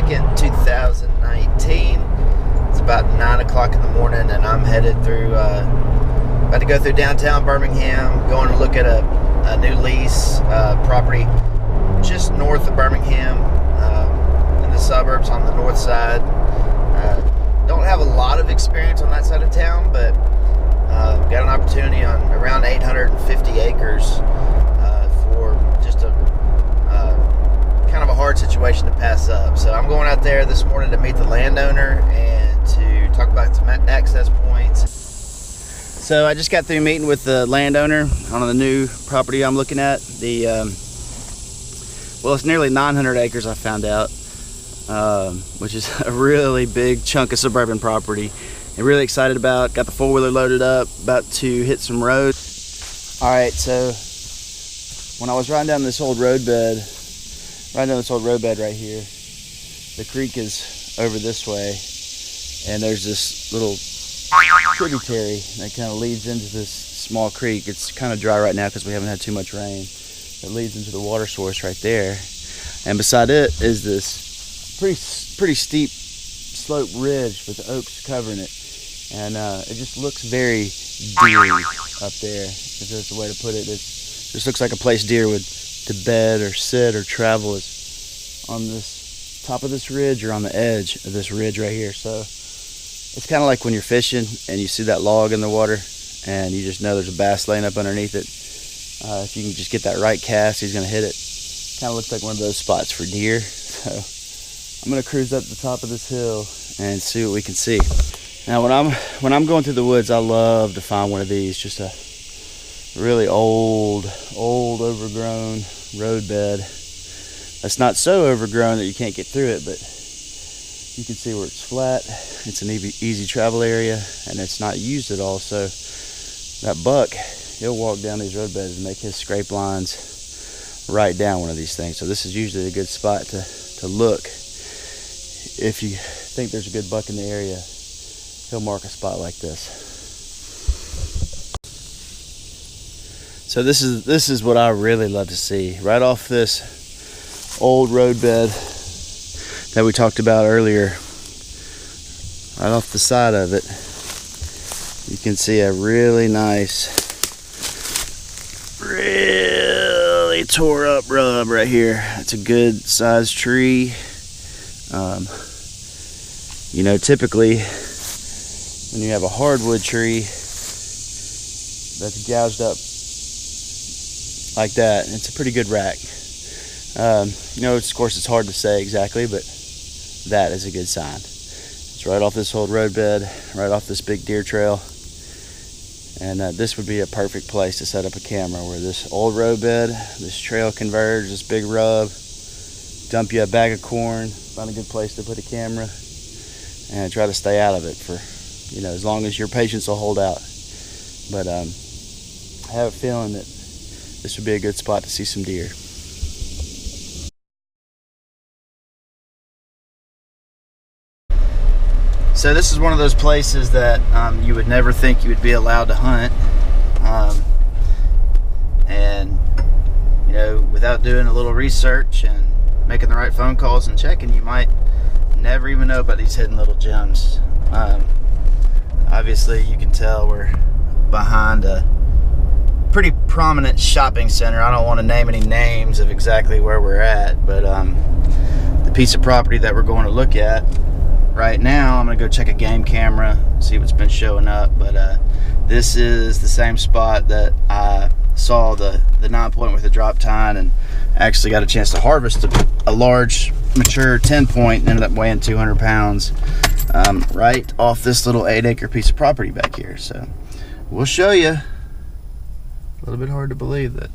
2nd, 2019. It's about 9 o'clock in the morning, and I'm headed through, about to go through downtown Birmingham, going to look at a new lease property just north of Birmingham, in the suburbs on the north side. Don't have a lot of experience on that side of town, but got an opportunity on around 850 acres for just a kind of a hard situation to pass up. So I'm going out there this morning to meet the landowner and to talk about some access points. So I just got through meeting with the landowner on the new property I'm looking at. Well, it's nearly 900 acres, I found out, which is a really big chunk of suburban property. I'm really excited about. Got the four-wheeler loaded up, about to hit some roads. All right, so when I was riding down this old roadbed, right here, the creek is over this way, and there's this little tributary that kind of leads into this small creek. It's kind of dry right now because we haven't had too much rain. It leads into the water source right there, and beside it is this pretty steep slope ridge with the oaks covering it, and it just looks very deery up there, if there's a way to put it. It just looks like a place deer would to bed or sit or travel, is on this top of this ridge or on the edge of this ridge right here. So it's kind of like when you're fishing and you see that log in the water and you just know there's a bass laying up underneath it. If you can just get that right cast, he's gonna hit it. Kind of looks like one of those spots for deer. So I'm gonna cruise up the top of this hill and see what we can see. Now when I'm going through the woods, I love to find one of these, just a really old overgrown roadbed that's not so overgrown that you can't get through it, but you can see where it's flat. It's an easy travel area, and it's not used at all. So that buck, he'll walk down these roadbeds and make his scrape lines right down one of these things. So this is usually a good spot to look. If you think there's a good buck in the area, he'll mark a spot like this. So this is what I really love to see. Right off this old roadbed that we talked about earlier, right off the side of it, you can see a really nice, really tore up rub right here. It's a good sized tree. You know, typically when you have a hardwood tree that's gouged up like that, it's a pretty good rack. You know, of course it's hard to say exactly, but that is a good sign. It's right off this old roadbed, right off this big deer trail, and this would be a perfect place to set up a camera, where this old roadbed, this trail converge, this big rub, dump you a bag of corn, find a good place to put a camera, and try to stay out of it for, you know, as long as your patience will hold out. But I have a feeling that this would be a good spot to see some deer. So this is one of those places that you would never think you would be allowed to hunt, and you know, without doing a little research and making the right phone calls and checking, you might never even know about these hidden little gems. Obviously you can tell we're behind a pretty prominent shopping center. I don't want to name any names of exactly where we're at, but the piece of property that we're going to look at right now, I'm gonna go check a game camera, see what's been showing up, but this is the same spot that I saw the 9-point with the drop tine, and actually got a chance to harvest a large mature 10-point and ended up weighing 200 pounds right off this little 8-acre piece of property back here. So we'll show you. A little bit hard to believe that